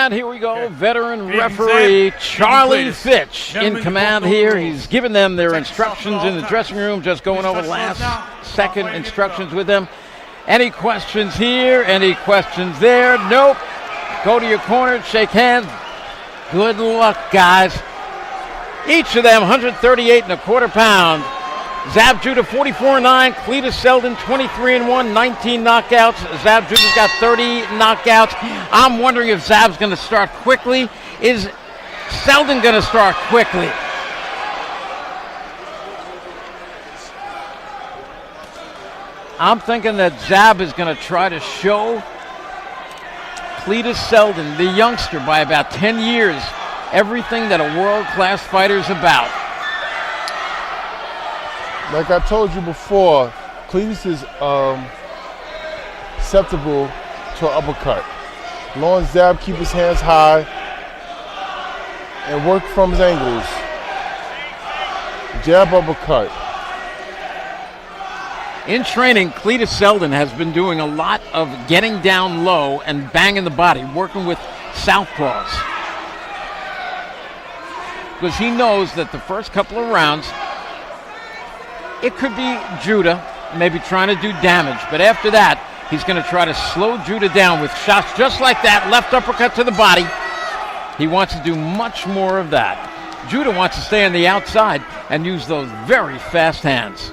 And here we go, veteran referee Charlie Fitch in command here. He's given them their instructions in the dressing room, just going over last second instructions with them. Any questions here? Any questions there? Nope. Go to your corner, shake hands. Good luck, guys. Each of them 138 and a quarter pound. Zab Judah 44-9, Cletus Selden 23-1, 19 knockouts. Zab Judah's got 30 knockouts. I'm wondering if Zab's going to start quickly. Is Selden going to start quickly? I'm thinking that Zab is going to try to show Cletus Selden, the youngster, by about 10 years, everything that a world-class fighter is about. Like I told you before, Cletus is susceptible to an uppercut. As long as Zab keep his hands high and work from his angles. Jab, uppercut. In training, Cletus Selden has been doing a lot of getting down low and banging the body, working with southpaws. Because he knows that the first couple of rounds, it could be Judah maybe trying to do damage, but after that, he's going to try to slow Judah down with shots just like that, left uppercut to the body. He wants to do much more of that. Judah wants to stay on the outside and use those very fast hands.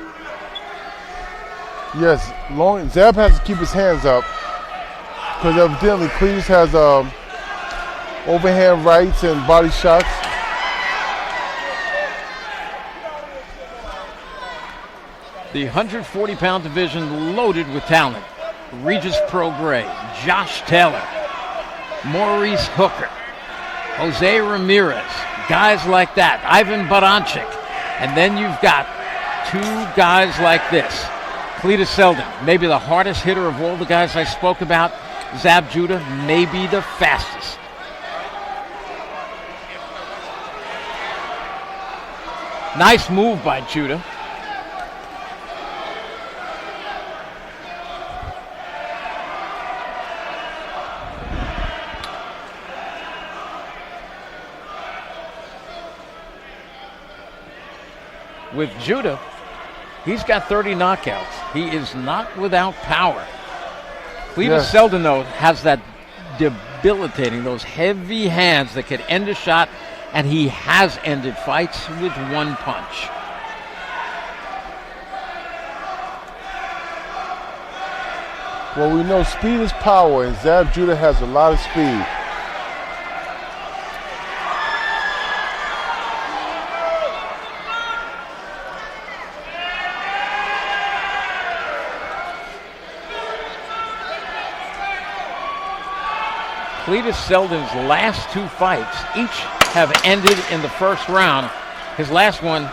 Yes, Zab has to keep his hands up because evidently Cletus has overhand rights and body shots. The 140-pound division loaded with talent. Regis Prograis, Josh Taylor, Maurice Hooker, Jose Ramirez, guys like that, Ivan Baranchik. And then you've got two guys like this. Cletus Selden, maybe the hardest hitter of all the guys I spoke about. Zab Judah, maybe the fastest. Nice move by Judah. With Judah, he's got 30 knockouts. He is not without power. Cletus Selden, though, has that debilitating, those heavy hands that could end a shot, and he has ended fights with one punch. Well, we know speed is power, and Zab Judah has a lot of speed. Cletus Selden's last two fights each have ended in the first round. His last one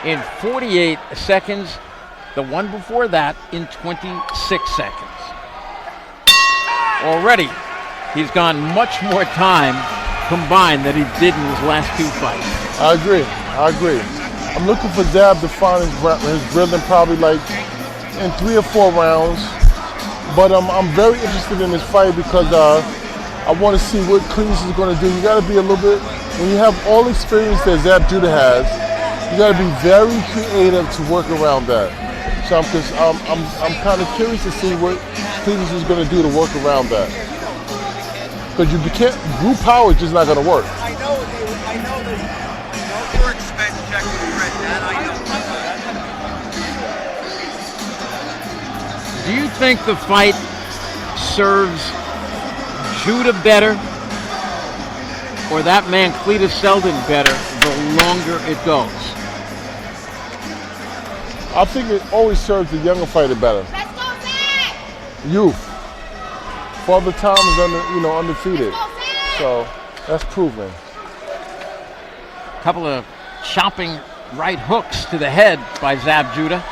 in 48 seconds. The one before that in 26 seconds. Already, he's gone much more time combined than he did in his last two fights. I agree. I'm looking for Zab to find his rhythm probably like in 3 or 4 rounds. But I'm very interested in this fight because I want to see what Cletus is going to do. You got to be a little bit, when you have all the experience that Zab Judah has, you got to be very creative to work around that. So I'm kind of curious to see what Cletus is going to do to work around that. Because you can't, brute power is just not going to work. I know there's no more expense check with Fred, that I know. Do you think the fight serves Judah better, or that man Cletus Selden better the longer it goes? I think it always serves the younger fighter better. Let's go, Zach! Youth. Father Time is undefeated. So that's proven. Couple of chopping right hooks to the head by Zab Judah.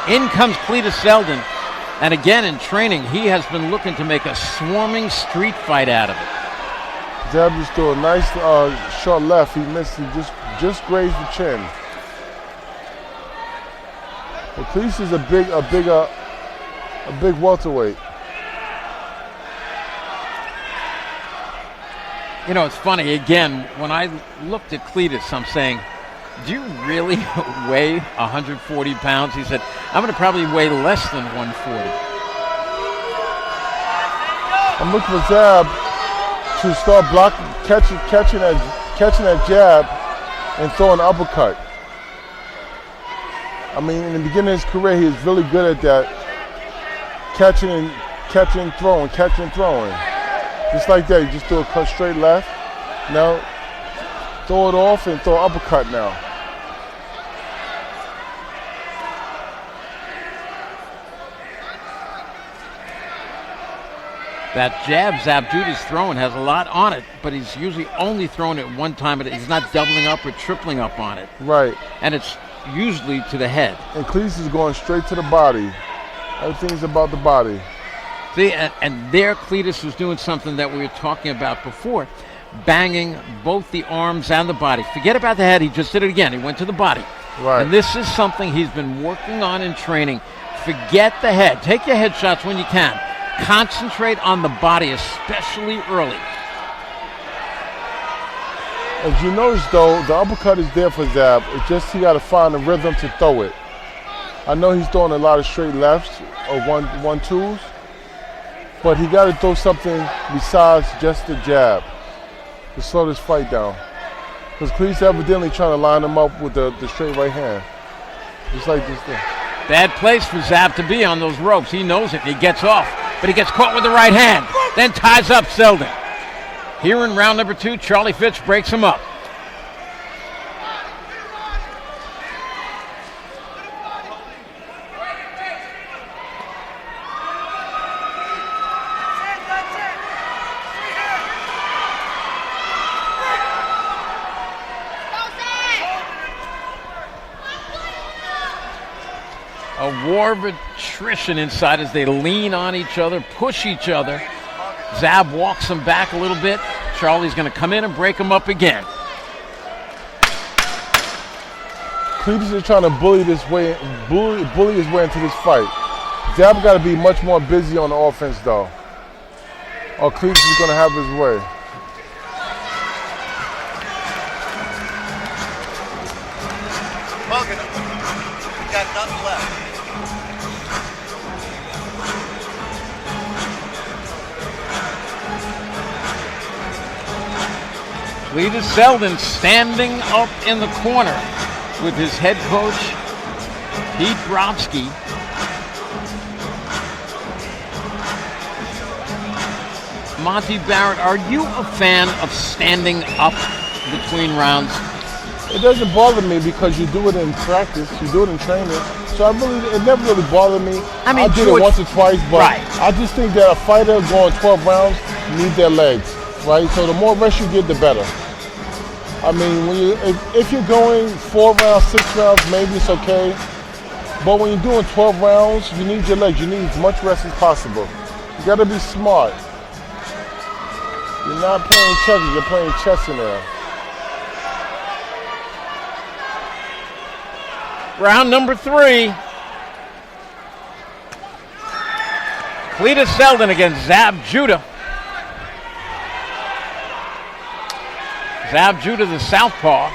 In comes Cletus Selden. And again, in training, he has been looking to make a swarming street fight out of it. Zab just threw a nice short left. He missed. He just grazed the chin. But Cletus is a big welterweight. You know, it's funny, again, when I looked at Cletus, I'm saying, do you really weigh 140 pounds? He said, I'm going to probably weigh less than 140. I'm looking for Zab to start blocking, catching that jab and throw an uppercut. I mean, in the beginning of his career, he was really good at that. Catching and throwing. Just like that, you just throw a cut straight left. Now, throw it off and throw an uppercut now. That jab Zab J's throwing has a lot on it, but he's usually only throwing it one time. He's not doubling up or tripling up on it. Right. And it's usually to the head. And Cletus is going straight to the body. Everything's about the body. See, and there Cletus was doing something that we were talking about before, banging both the arms and the body. Forget about the head, he just did it again. He went to the body. Right. And this is something he's been working on in training. Forget the head. Take your head shots when you can. Concentrate on the body, especially early. As you notice, though, the uppercut is there for Zab. It's just he got to find a rhythm to throw it. I know he's throwing a lot of straight lefts or one twos, but he got to throw something besides just the jab to slow this fight down. Because Cletus evidently trying to line him up with the straight right hand, just like this thing. Bad place for Zab to be on those ropes. He knows it. He gets off, but he gets caught with the right hand, then ties up Selden. Here in round number 2, Charlie Fitch breaks him up. A war of attrition inside as they lean on each other, push each other. Zab walks him back a little bit. Charlie's going to come in and break him up again. Cletus is trying to bully his way into this fight. Zab got to be much more busy on the offense, though, or Cletus is going to have his way. Mugging him. He's got nothing left. Cletus Selden standing up in the corner with his head coach, Pete Brobsky. Monty Barrett, are you a fan of standing up between rounds? It doesn't bother me because you do it in practice, you do it in training. So it never really bothered me. I mean, did it once or twice, but right. I just think that a fighter going 12 rounds needs their legs, right? So the more rest you get, the better. I mean, if you're going 4 rounds, 6 rounds, maybe it's okay. But when you're doing 12 rounds, you need your legs. You need as much rest as possible. You got to be smart. You're not playing checkers, you're playing chess in there. Round number 3. Cletus Selden against Zab Judah. Zab Judah, the southpaw.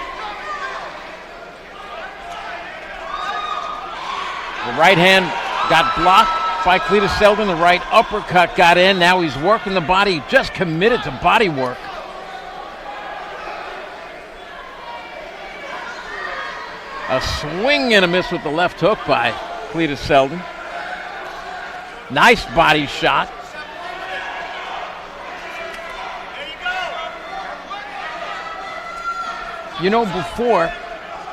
The right hand got blocked by Cletus Selden. The right uppercut got in. Now he's working the body, just committed to body work. A swing and a miss with the left hook by Cletus Selden. Nice body shot. You know, before,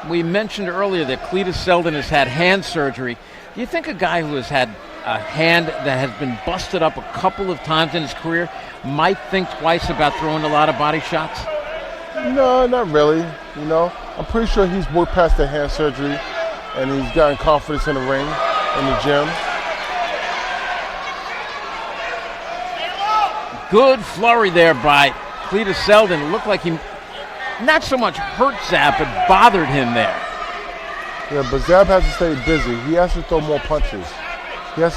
we mentioned earlier that Cletus Selden has had hand surgery. Do you think a guy who has had a hand that has been busted up a couple of times in his career might think twice about throwing a lot of body shots? No, not really. You know, I'm pretty sure he's worked past the hand surgery and he's gotten confidence in the ring, in the gym. Good flurry there by Cletus Selden. It looked like he not so much hurt Zab, but bothered him there. Yeah, but Zab has to stay busy. He has to throw more punches. I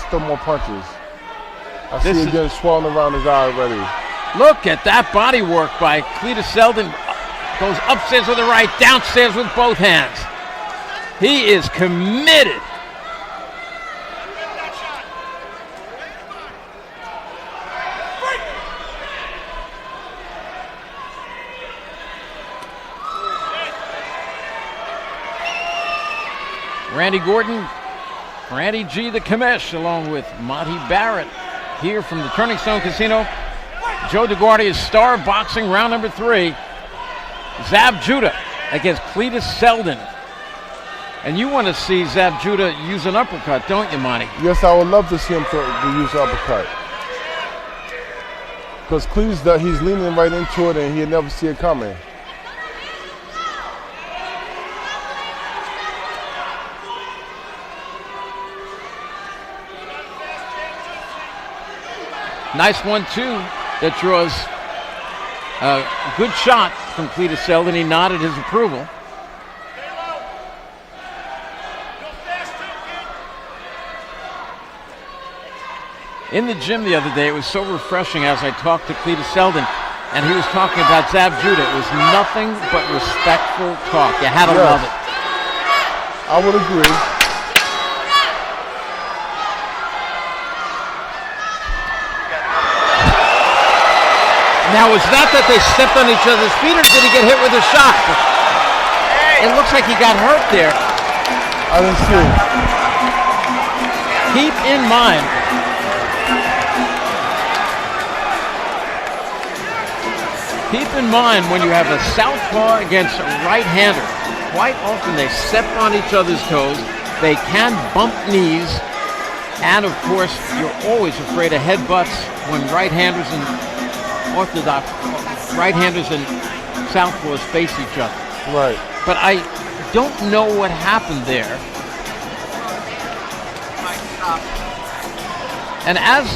see him getting swollen around his eye already. Look at that body work by Cletus Selden. Goes upstairs with the right, downstairs with both hands. He is committed. Randy Gordon, Randy G. the Commish, along with Monty Barrett here from the Turning Stone Casino. Joe DeGuardia's Star Boxing round number 3. Zab Judah against Cletus Selden. And you want to see Zab Judah use an uppercut, don't you, Monty? Yes, I would love to see him to use the uppercut. Because Cletus, he's leaning right into it and he'll never see it coming. Nice 1-2 that draws a good shot from Cletus Selden. He nodded his approval. In the gym the other day, it was so refreshing as I talked to Cletus Selden, and he was talking about Zab Judah. It was nothing but respectful talk. You had to love it. I would agree. Now, was that they stepped on each other's feet, or did he get hit with a shot? It looks like he got hurt there. I didn't see it. Keep in mind, when you have a southpaw against a right-hander, quite often they step on each other's toes. They can bump knees, and of course, you're always afraid of headbutts when right-handers and orthodox right-handers and southpaws face each other. Right. But I don't know what happened there. And as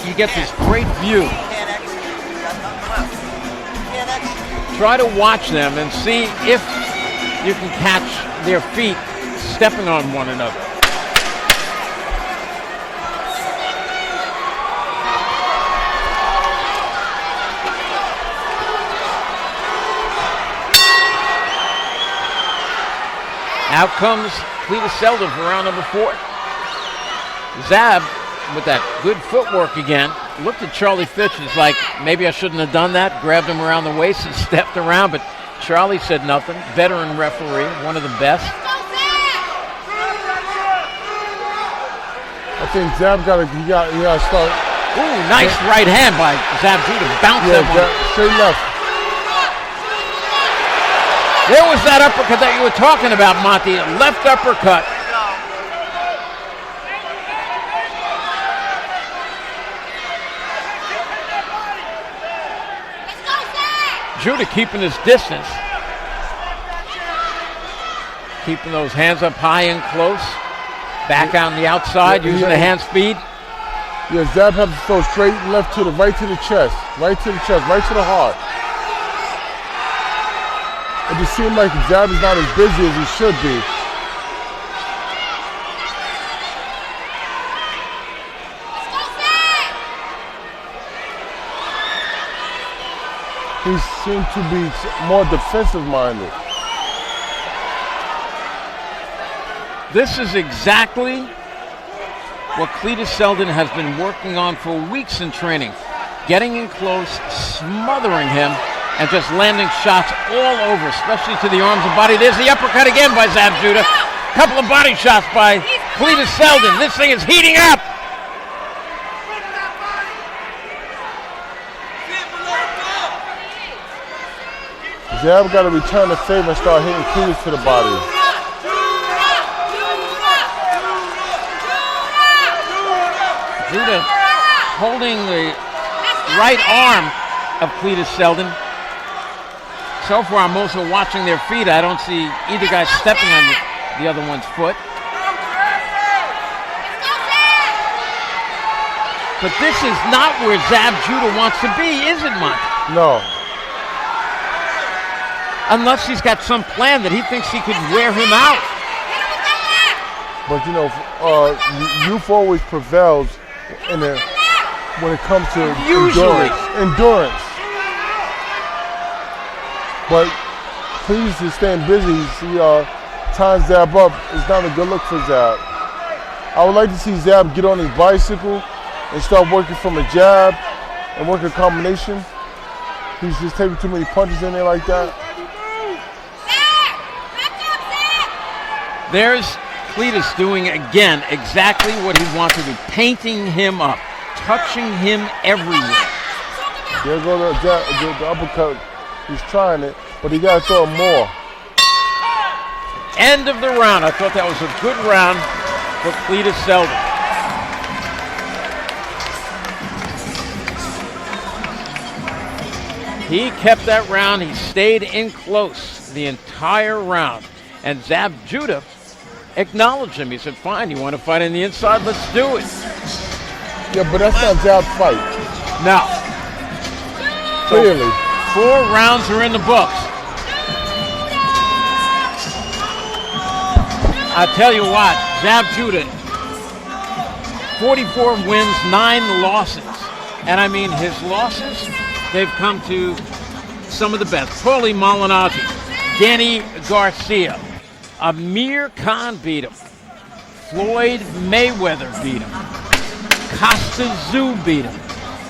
you get this great view, try to watch them and see if you can catch their feet stepping on one another. Out comes Cletus Selden for round number 4. Zab, with that good footwork again, looked at Charlie Fitch and was like, maybe I shouldn't have done that, grabbed him around the waist and stepped around, but Charlie said nothing. Veteran referee, one of the best. I think Zab got to start. Ooh, nice right hand by Zab Judah. Bounce that one. Straight left. There was that uppercut that you were talking about, Monty. Left uppercut. Judah keeping his distance. Keeping those hands up high and close. Back on the outside, using the hand speed. Yeah, Zab has to throw straight left to the right to the chest. Right to the chest, right to the heart. It just seems like Zab is not as busy as he should be. He seems to be more defensive-minded. This is exactly what Cletus Selden has been working on for weeks in training. Getting in close, smothering him, and just landing shots all over, especially to the arms and body. There's the uppercut again by Zab Judah. Couple of body shots by Cletus Selden. This thing is heating up. Zab got to return the favor and start hitting Cletus to the body. Judah holding the right arm of Cletus Selden. So far, I'm also watching their feet. I don't see either guy stepping on the other one's foot. But this is not where Zab Judah wants to be, is it, Monty? No. Unless he's got some plan that he thinks he could wear him out. But you know, youth always prevails in the when it comes to Usually. endurance. But please is staying busy. He tying Zab up. It's not a good look for Zab. I would like to see Zab get on his bicycle and start working from a jab and work a combination. He's just taking too many punches in there like that. There's Cletus doing again exactly what he wants to do, painting him up, touching him everywhere. There go the uppercut. He's trying it, but he got to throw more. End of the round. I thought that was a good round for Cletus Selden. He kept that round. He stayed in close the entire round. And Zab Judah acknowledged him. He said, fine, you want to fight on the inside? Let's do it. Yeah, but that's not Zab's fight. Now, Clearly. 4 rounds are in the books. I tell you what, Zab Judah, 44 wins, 9 losses. And I mean, his losses, they've come to some of the best. Paulie Malignaggi, Danny Garcia, Amir Khan beat him. Floyd Mayweather beat him. Costa Tszyu beat him.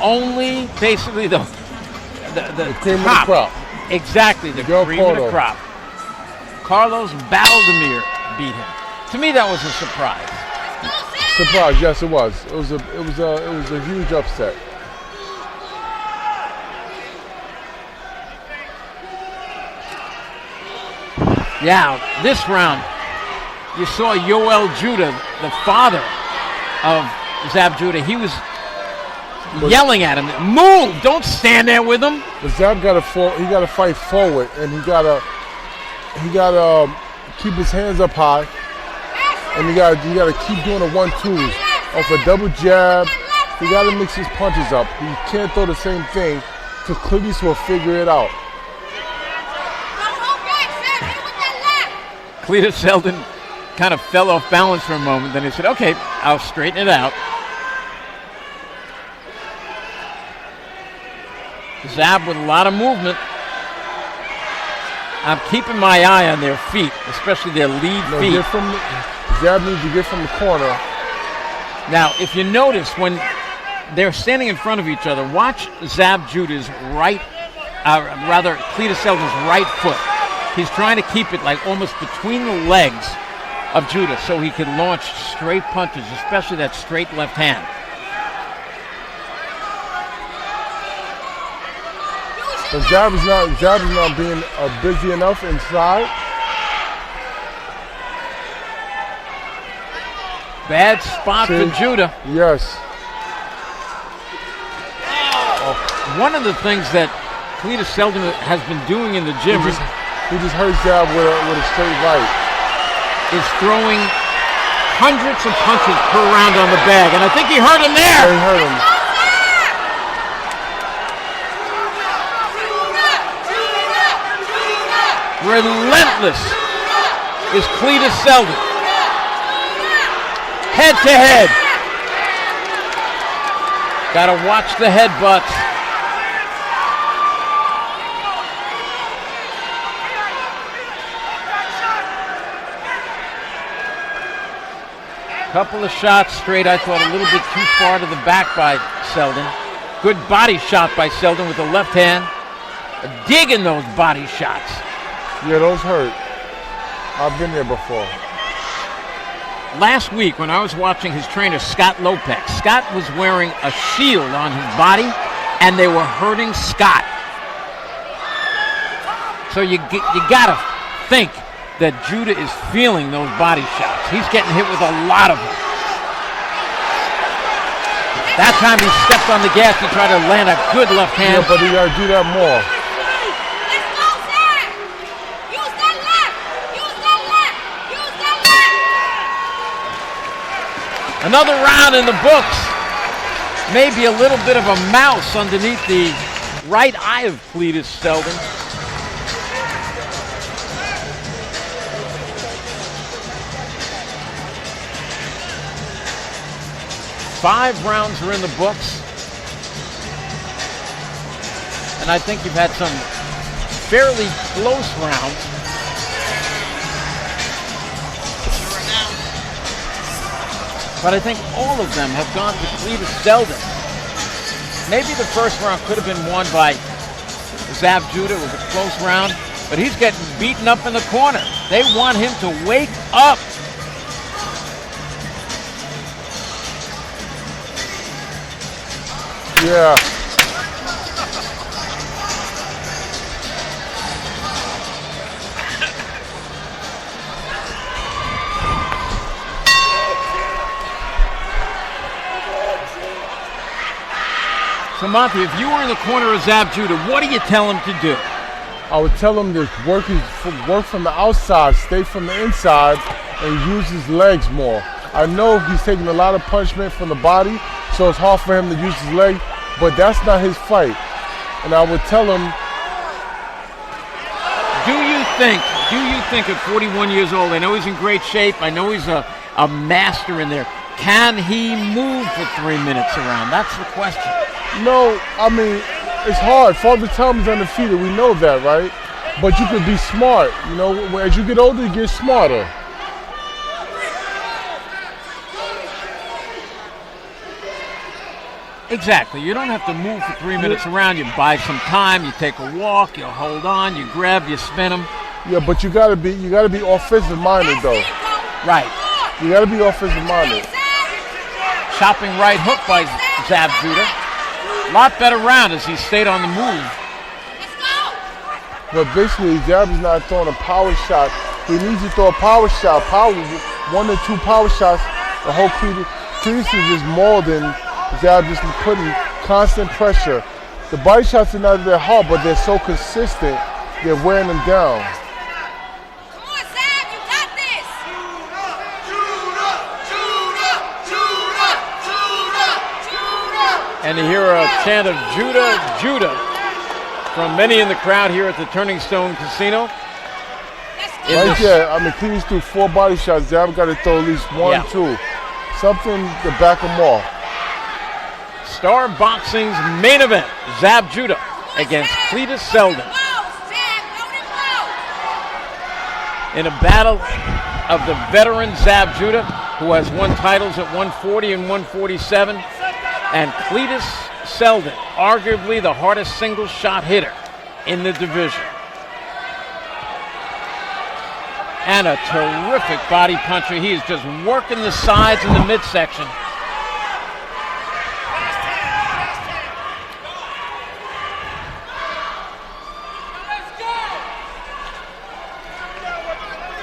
Only basically the cream of the crop. Exactly, the cream of the crop. Carlos Baldomir beat him. To me, that was a surprise. Surprise, yes, it was. It was a huge upset. Yeah, this round, you saw Yoel Judah, the father of Zab Judah. He was yelling at him, "Move! Don't stand there with him." But Zab got to fight forward, and he got to keep his hands up high, and he got to keep doing the 1-2s off a double jab. He got to mix his punches up. He can't throw the same thing. So Cletus will figure it out. Cletus Selden kind of fell off balance for a moment. Then he said, "Okay, I'll straighten it out." Zab with a lot of movement. I'm keeping my eye on their feet, especially their lead feet. Zab needs to get from the corner. Now, if you notice, when they're standing in front of each other, watch Zab Judah's Cletus Selden's right foot. He's trying to keep it like almost between the legs of Judah so he can launch straight punches, especially that straight left hand. But Zab is not being busy enough inside. Bad spot for Judah. Yes. One of the things that Cletus Selden has been doing in the gym he just hurt Zab with a straight right. Is throwing hundreds of punches per round on the bag, and I think he hurt him there. Yeah, he hurt him. Relentless is Cletus Selden. Head to head. Gotta watch the headbutts. Couple of shots straight, I thought a little bit too far to the back by Selden. Good body shot by Selden with the left hand. Digging those body shots. Yeah, those hurt. I've been there before. Last week when I was watching his trainer, Scott Lopez, Scott was wearing a shield on his body and they were hurting Scott. So you gotta think that Judah is feeling those body shots. He's getting hit with a lot of them. That time he stepped on the gas to try to land a good left hand. Yeah, but he gotta do that more. Another round in the books. Maybe a little bit of a mouse underneath the right eye of Cletus Selden. Five rounds are in the books. and I think you've had some fairly close rounds. But I think all of them have gone to Cletus Selden. Maybe the first round could have been won by Zab Judah. It was a close round, but he's getting beaten up in the corner. They want him to wake up. Yeah. So, Monty, if you were in the corner of Zab Judah, what do you tell him to do? I would tell him to work from the outside, stay from the inside, and use his legs more. I know he's taking a lot of punishment from the body, so it's hard for him to use his leg, but that's not his fight. And I would tell him, do you think at 41 years old, I know he's in great shape, I know he's a master in there, can he move for 3 minutes around? That's the question. no, I mean, it's hard. Father Time is undefeated, we know that, right? But you could be smart, you know, as you get older, you get smarter. Exactly. You don't have to move for 3 minutes around. You buy some time. You take a walk. You hold on. You grab. You spin them. Yeah, but you gotta be offensive minded though. Right. You gotta be offensive minded. Chopping right hook by Zab Judah. A lot better round as he stayed on the move. But basically, Zab is not throwing a power shot. He needs to throw a power shot. One or two power shots. The whole Cletus is just molding. Zab just putting constant pressure. The body shots are not that hard, but they're so consistent, they're wearing them down. Come on, Zab, you got this! And you hear a chant of Judah, Judah from many in the crowd here at the Turning Stone Casino. Right there, I mean, Cletus threw 4 body shots. Zab got to throw at least 1, 2. Something to back him off. Star Boxing's main event, Zab Judah against Cletus Selden. In a battle of the veteran Zab Judah, who has won titles at 140 and 147, and Cletus Selden, arguably the hardest single shot hitter in the division. And a terrific body puncher. He is just working the sides and the midsection.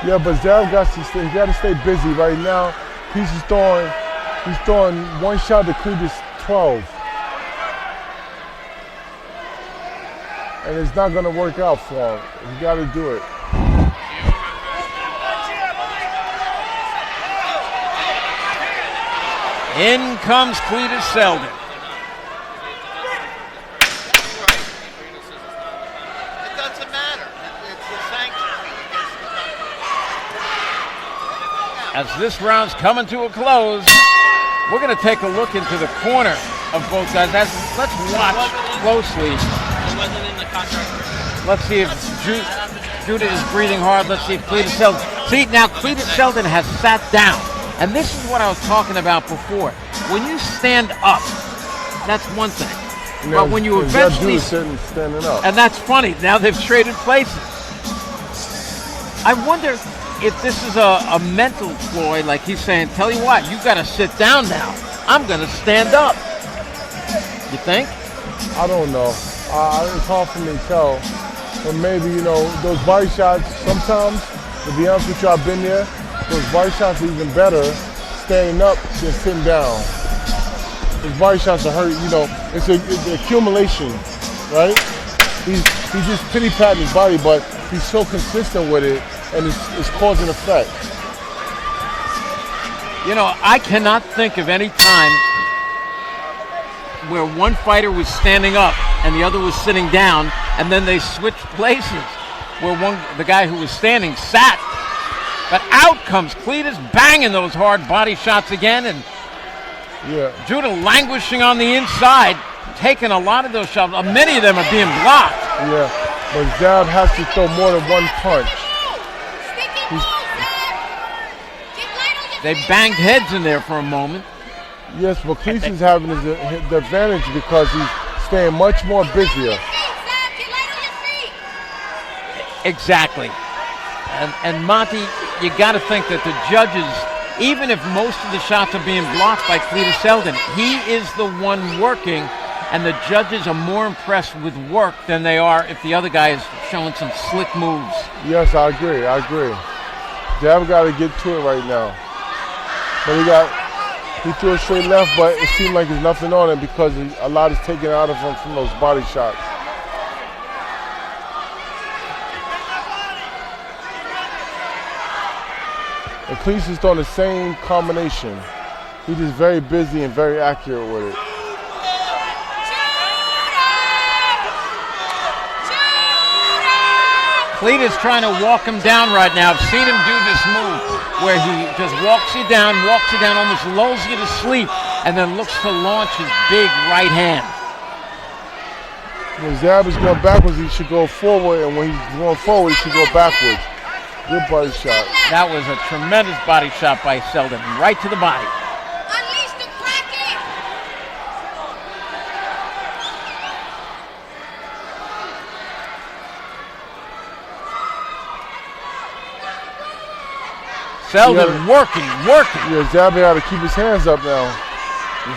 Yeah, but Zab got to stay busy right now. He's throwing one shot to Cletus 12. And it's not going to work out for him. He got to do it. In comes Cletus Selden. It doesn't matter. It's the sanction. As this round's coming to a close, we're going to take a look into the corner of both guys. Let's watch closely. It wasn't in the contract. Let's see if Judah is breathing hard. Let's see if Cletus Selden. See, now Cletus Selden has sat down. And this is what I was talking about before. When you stand up, that's one thing. But when you eventually standing up, and that's funny. Now they've traded places. I wonder if this is a mental ploy, like he's saying, tell you what, you got to sit down now. I'm going to stand up. You think? I don't know. It's hard for me to tell. But maybe, you know, those body shots, sometimes, to be honest with you, I've been there, those body shots are even better standing up than sitting down. His body shots are hurt, you know, it's an accumulation, right? He's just pity-patting his body, but he's so consistent with it, and it's cause and effect. You know, I cannot think of any time where one fighter was standing up and the other was sitting down, and then they switched places, where the guy who was standing sat. But out comes Cletus, banging those hard body shots again, and Yeah. Judah languishing on the inside. taking a lot of those shots. Many of them are being blocked. Yeah, but Zab has to throw more than one punch. They banged heads in there for a moment. Yes, but Cleese is having the advantage because he's staying much more busier. Exactly. And Monty, you got to think that the judges, even if most of the shots are being blocked by Cletus Selden, he is the one working, and the judges are more impressed with work than they are if the other guy is showing some slick moves. Yes, I agree. Zab got to get to it right now. But he threw a straight left, but it seemed like there's nothing on it because a lot is taken out of him from those body shots. And Cleese is throwing the same combination. He's just very busy and very accurate with it. Cletus trying to walk him down right now. I've seen him do this move where he just walks you down, almost lulls you to sleep, and then looks to launch his big right hand. When Zab is going backwards, he should go forward, and when he's going forward, he should go backwards. Good body shot. That was a tremendous body shot by Selden, right to the body. Unleash the Kraken! Selden working. Yeah, Zab got to keep his hands up now.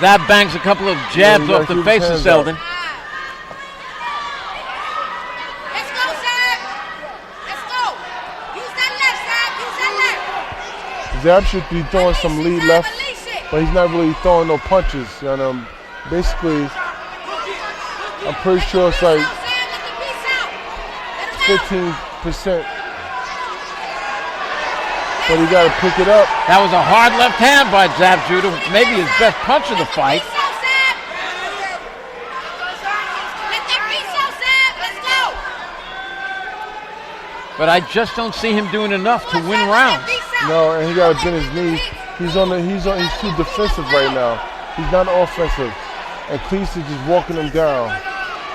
Zab bangs a couple of jabs off the face of Selden. Let's go, Zab! Let's go! Use that left, Zab! Use that left! Zab should be throwing some lead left, but he's not really throwing no punches. You know, basically, I'm pretty sure it's like 15%. But he got to pick it up. That was a hard left hand by Zab Judah, maybe his best punch of the fight. But I just don't see him doing enough to win rounds. No, and he got to bend his knees. He's too defensive right now. He's not offensive. And Cleese is just walking him down.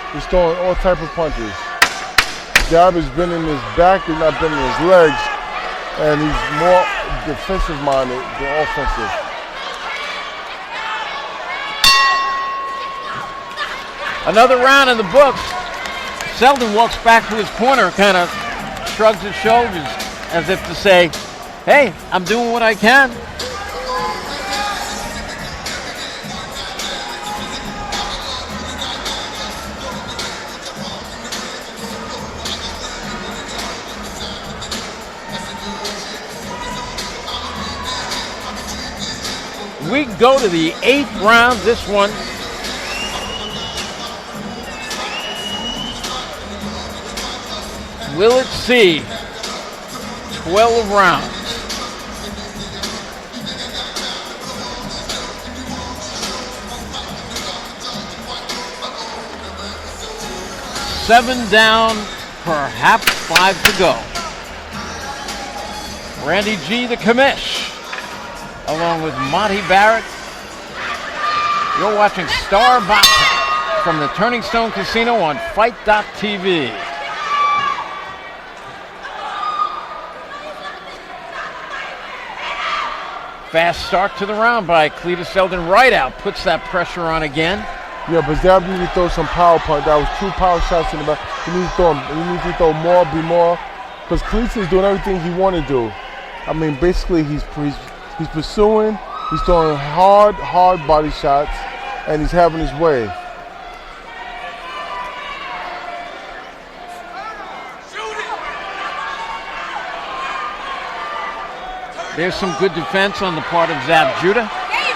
He's throwing all type of punches. Zab is bending his back, he's not bending his legs. And he's more defensive minded than offensive. Another round in the books. Selden walks back to his corner, kind of shrugs his shoulders as if to say, hey, I'm doing what I can. We go to the 8th round. This one will it see 12 rounds? Seven down, perhaps 5 to go. Randy G, the commish, along with Monty Barrett. You're watching Star Boxing from the Turning Stone Casino on Fight.tv. Fast start to the round by Cletus Selden. Right out, puts that pressure on again. Yeah, but Zab needs to throw some power punch. That was 2 power shots in the back. He needs to throw more, be more. Because Cletus is doing everything he want to do. I mean, basically, he's pursuing, he's throwing hard body shots, and he's having his way. There's some good defense on the part of Zab Judah.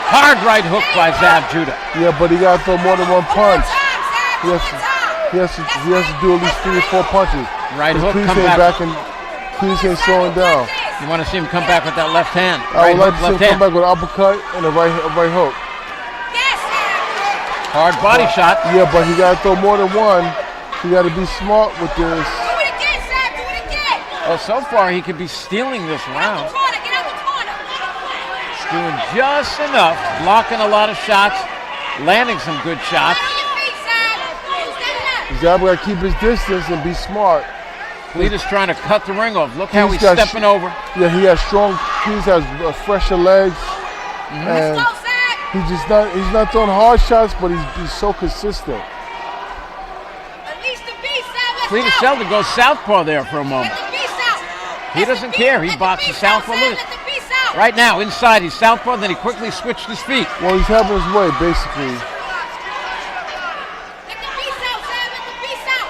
Hard right hook by Zab Judah. Yeah, but he got to throw more than one punch. He has to do at least 3 or 4 punches. Right hook, Cleese come ain't back. And Cleese ain't slowing down. You want to see him come back with that left hand. I Right would like hook, to see him come back with an uppercut and a right hook. Hard body shot. Yeah, but he got to throw more than one. He got to be smart with this. Well, so far he could be stealing this round. He's doing just enough, blocking a lot of shots, landing some good shots. Zab got to keep his distance and be smart. Cletus trying to cut the ring off. Look how he's got stepping over. Yeah, he has strong. Cletus has fresher legs, and Let's go, Zab. he's not throwing hard shots, but he's so consistent. Release the beast, Zab. Let's Cletus go. Sheldon goes southpaw there for a moment. Let the beast out. He doesn't care. He boxes southpaw. Look Let at the beast out. right now inside. He's southpaw. Then he quickly switched his feet. Well, he's having his way, basically. Let the beast out, Zab. Let the beast out.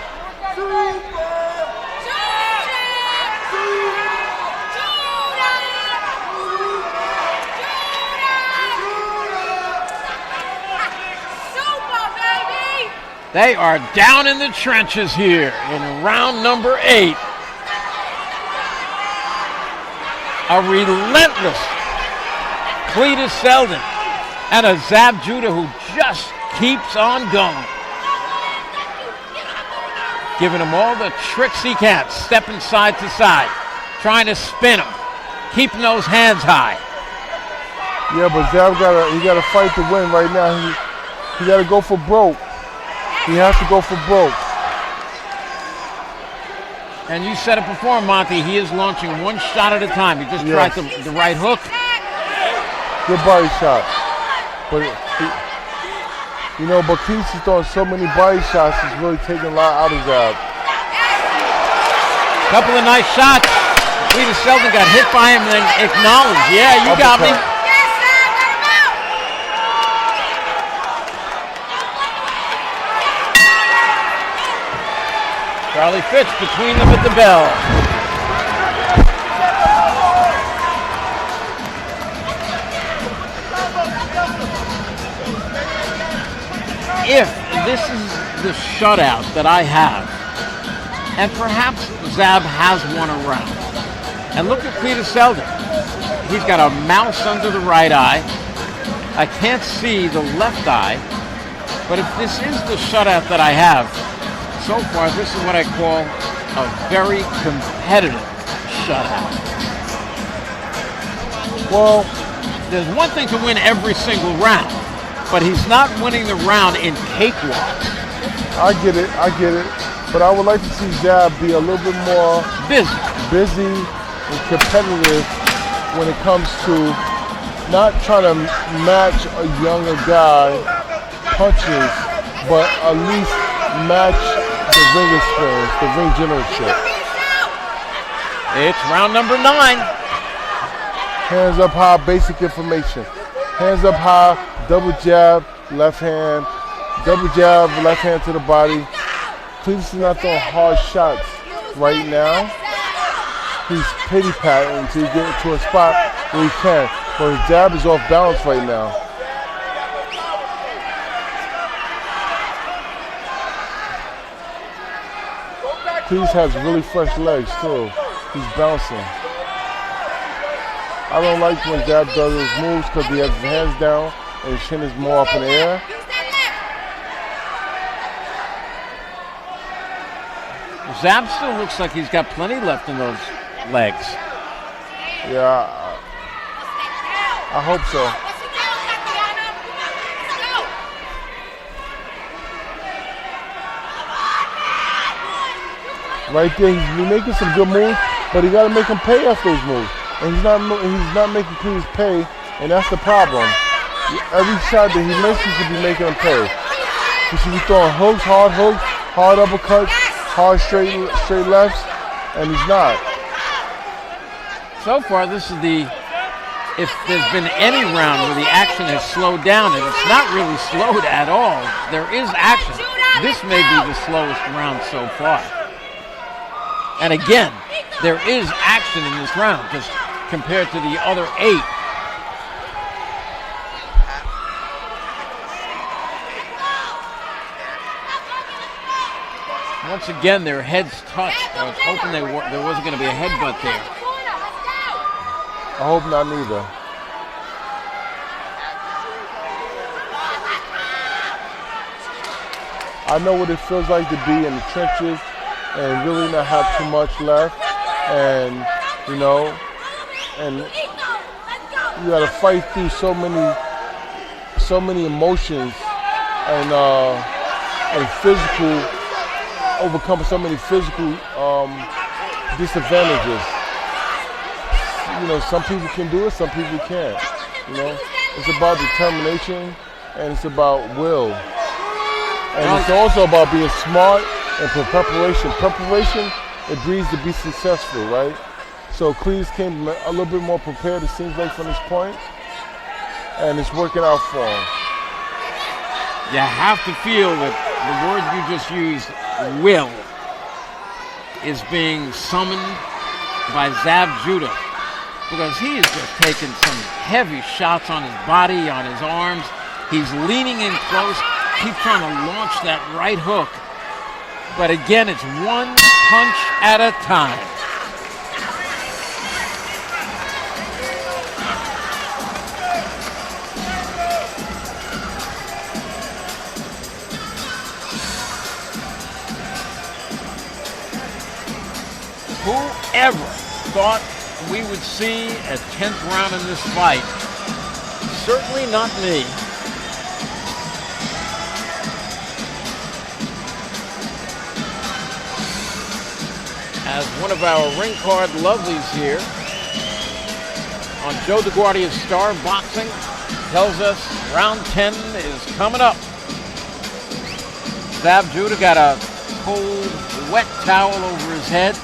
Super, baby. They are down in the trenches here in round number 8. A relentless Cletus Sheldon and a Zab Judah who just keeps on going. Giving him all the tricks he can, stepping side to side, trying to spin him, keeping those hands high. Yeah, but Zab gotta fight to win right now. He gotta go for broke. He has to go for broke. And you said it before, Monty, he is launching one shot at a time. He just tried the right hook. Good body shot. But but Cletus is throwing so many body shots, he's really taking a lot out of Zab. Couple of nice shots. Cletus Sheldon got hit by him and then acknowledged, yeah, you got me. Uppercut. Yes, Zab. Let him out. Charlie Fitch between them at the bell. If this is the shutout that I have, and perhaps Zab has one around, and look at Cletus Sheldon. He's got a mouse under the right eye. I can't see the left eye, but if this is the shutout that I have, so far, this is what I call a very competitive shutout. Well, There's one thing to win every single round, but he's not winning the round in cakewalks. I get it. But I would like to see Zab be a little bit more busy and competitive when it comes to not trying to match a younger guy punches, but at least match the ring experience, the ring generalship. It's round number 9. Hands up high, basic information. Hands up high, double jab, left hand to the body. Cletus is not throwing hard shots right now. He's pity patting until he gets to a spot where he can. But his jab is off balance right now. Cletus has really fresh legs too. He's bouncing. I don't like when Zab does his moves because he has his hands down and his chin is more up in the air. Zab still looks like he's got plenty left in those legs. Yeah, I hope so. Right there, he's making some good moves, but he got to make him pay after those moves. And he's not making Cletus pay, and that's the problem. Every shot that he makes, he should be making him pay. He should be throwing hooks, hard uppercuts, hard straight lefts, and he's not. So far, this is if there's been any round where the action has slowed down, and it's not really slowed at all, there is action. This may be the slowest round so far. And again, there is action in this round, just compared to the other 8. Once again, their heads touched. I was hoping there wasn't going to be a headbutt there. I hope not neither. I know what it feels like to be in the trenches and really not have too much left, and and you got to fight through so many emotions and physical overcome so many physical disadvantages. You know, some people can do it, some people can't. You know, it's about determination and it's about will. And it's also about being smart and preparation. Preparation, it breeds to be successful, right? So Cleves came a little bit more prepared, it seems like, from this point. And it's working out for him. You have to feel that the word you just used, will, is being summoned by Zab Judah, because he is just taking some heavy shots on his body, on his arms. He's leaning in close, keeps trying to launch that right hook. But again, it's one punch at a time. Whoever thought we would see a 10th round in this fight? Certainly not me. As one of our ring card lovelies here on Joe DeGuardia's Star Boxing tells us round 10 is coming up. Zab Judah got a cold, wet towel over his head.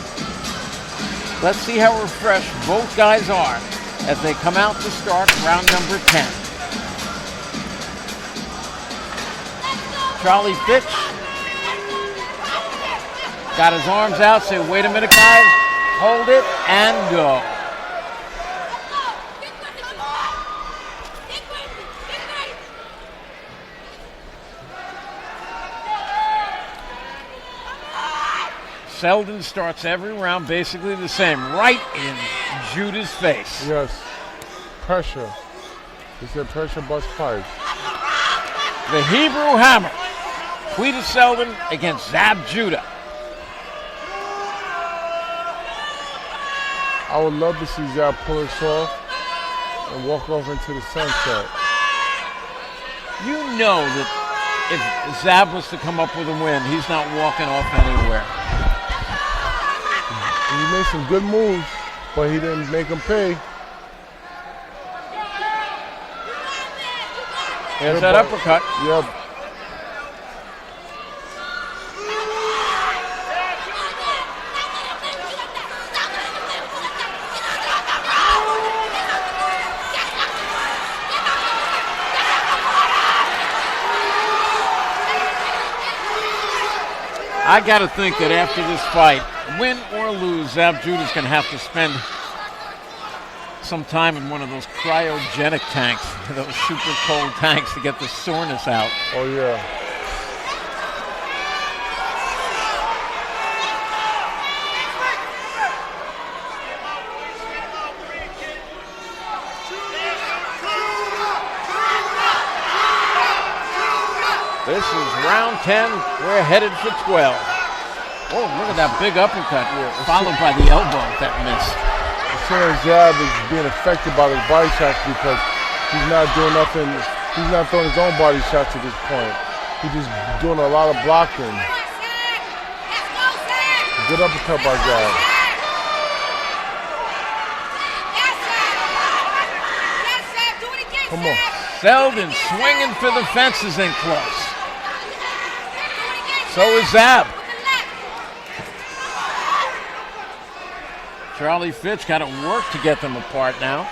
Let's see how refreshed both guys are as they come out to start round number 10. Charlie Fitch got his arms out, say, wait a minute, guys, hold it and go. Selden starts every round basically the same, right in Judah's face. Yes, pressure. He said pressure busts pipes. The Hebrew Hammer, Cletus Selden against Zab Judah. I would love to see Zab pull this off and walk off into the sunset. You know that if Zab was to come up with a win, he's not walking off anywhere. He made some good moves, but he didn't make them pay. There's that uppercut. Yep. I got to think that after this fight, win or lose, Zab Judah's going to have to spend some time in one of those cryogenic tanks, those super cold tanks to get the soreness out. Oh, yeah. This is round 10. We're headed for 12. Oh, look at that big uppercut, followed by the elbow that missed. Saying Zab is being affected by his body shots because he's not doing nothing. He's not throwing his own body shots at this point. He's just doing a lot of blocking. Good uppercut by Zab. Come on. Selden swinging for the fences in close. So is Zab. Charlie Fitch got to work to get them apart now.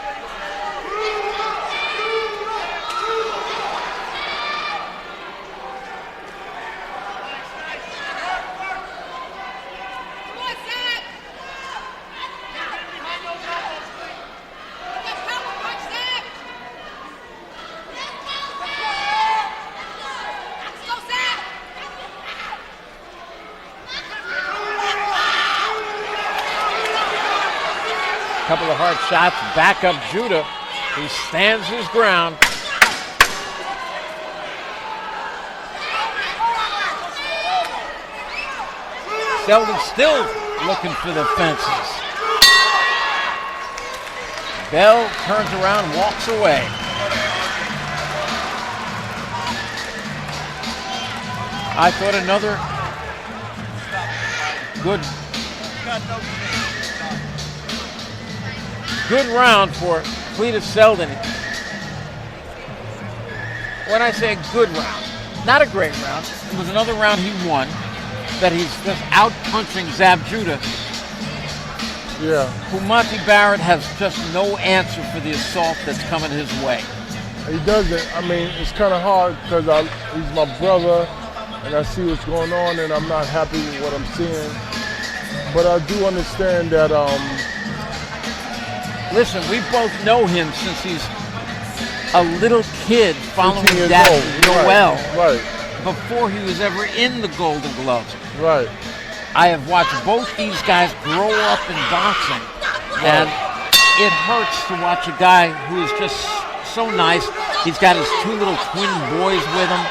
Couple of hard shots, back up Judah, who stands his ground. Selden still looking for the fences. Bell turns around and walks away. I thought another Good, Got no chance. good round for Cletus Selden. When I say a good round, not a great round, it was another round he won, that he's just out-punching Zab Judah, Yeah. who Monty Barrett has just no answer for the assault that's coming his way. He doesn't. I mean, it's kind of hard because he's my brother, and I see what's going on, and I'm not happy with what I'm seeing. But I do understand that. Listen, we both know him since he's a little kid following 18 years Dad old. Noel Right. before he was ever in the Golden Gloves. Right. I have watched both these guys grow up in boxing, and it hurts to watch a guy who is just so nice. He's got his 2 little twin boys with him,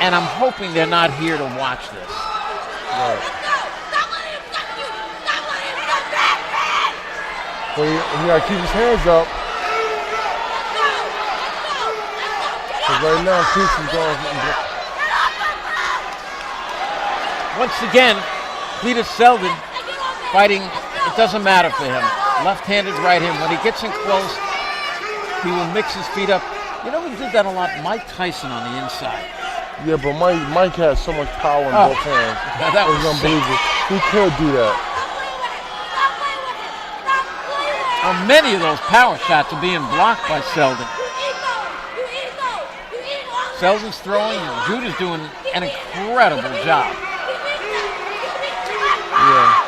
and I'm hoping they're not here to watch this. Right. But he got to keep his hands up. Because right now, Keith is going. Once again, Cletus Selden fighting, it doesn't matter for him. Left-handed, right-hand. When he gets in close, he will mix his feet up. You know, he did that a lot. Mike Tyson on the inside. Yeah, but Mike has so much power in both hands. That It was was unbelievable. He could do that. Many of those power shots are being blocked by Selden. Selden's throwing, and Judah's doing an incredible job. Yeah.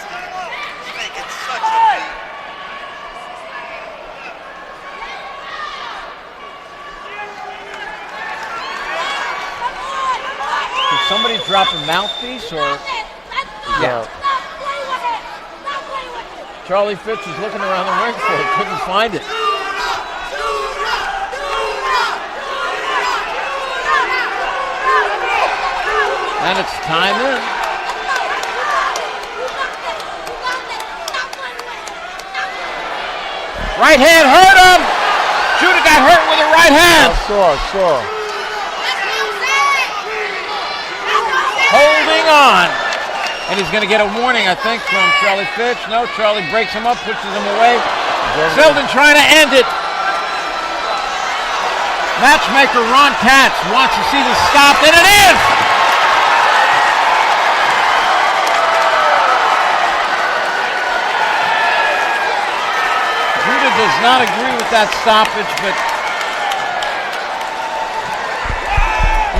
Stop the fight. He's making such a beat. Did somebody drop a mouthpiece, or Yeah. Charlie Fitz was looking around the ring for it, couldn't find it. And it's time in. Right hand hurt him. Judah got hurt with the right hand. I saw. Holding on. And he's going to get a warning, I think, from Charlie Fitch. No, Charlie breaks him up, pushes him away. Selden trying to end it. Matchmaker Ron Katz wants to see this stopped, and it is! Judah does not agree with that stoppage, but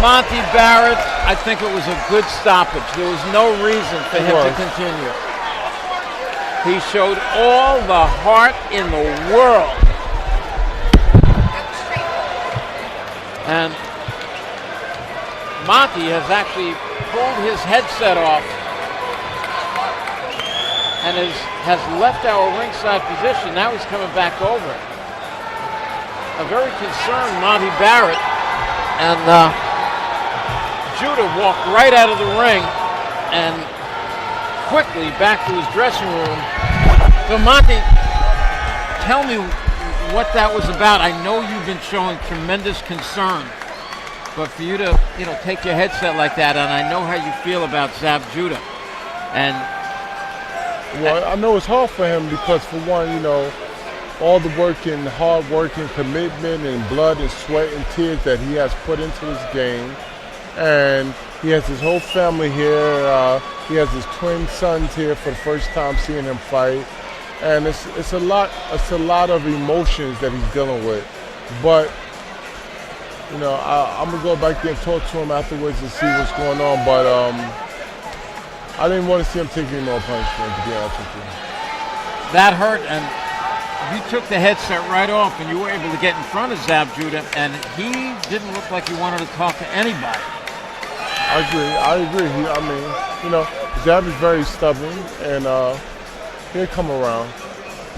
Monty Barrett, I think it was a good stoppage. There was no reason for him to continue. He showed all the heart in the world. And Monty has actually pulled his headset off and has left our ringside position. Now he's coming back over. A very concerned Monty Barrett. And Judah walked right out of the ring and quickly back to his dressing room. So Monty, tell me what that was about. I know you've been showing tremendous concern, but for you to, take your headset like that, and I know how you feel about Zab Judah. And Well, I know it's hard for him because, for one, all the work and hard work and commitment and blood and sweat and tears that he has put into this game. And he has his whole family here. He has his twin sons here for the first time seeing him fight. And it's a lot of emotions that he's dealing with. But I'm gonna go back there and talk to him afterwards and see what's going on. But I didn't want to see him take any more punishment, to be honest with you. that hurt, and you took the headset right off, and you were able to get in front of Zab Judah, and he didn't look like he wanted to talk to anybody. I agree. Zab is very stubborn, and he'll come around.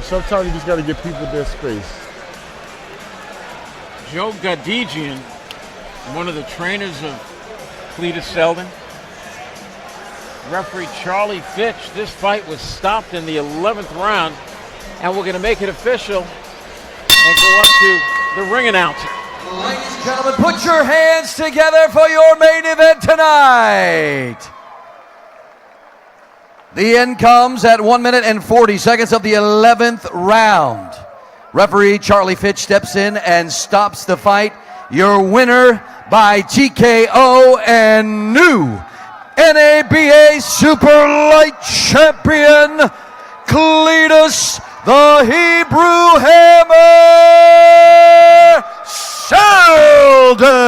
Sometimes you just got to give people their space. Joe Gadigian, one of the trainers of Cletus Selden, Referee Charlie Fitch. This fight was stopped in the 11th round, and we're going to make it official and go up to the ring announcer. Ladies and gentlemen, put your hands together for your main event tonight. The end comes at 1 minute and 40 seconds of the 11th round. Referee Charlie Fitch steps in and stops the fight. Your winner by TKO and new NABA Super Light Champion, Cletus the Hebrew Hammer Sheldon.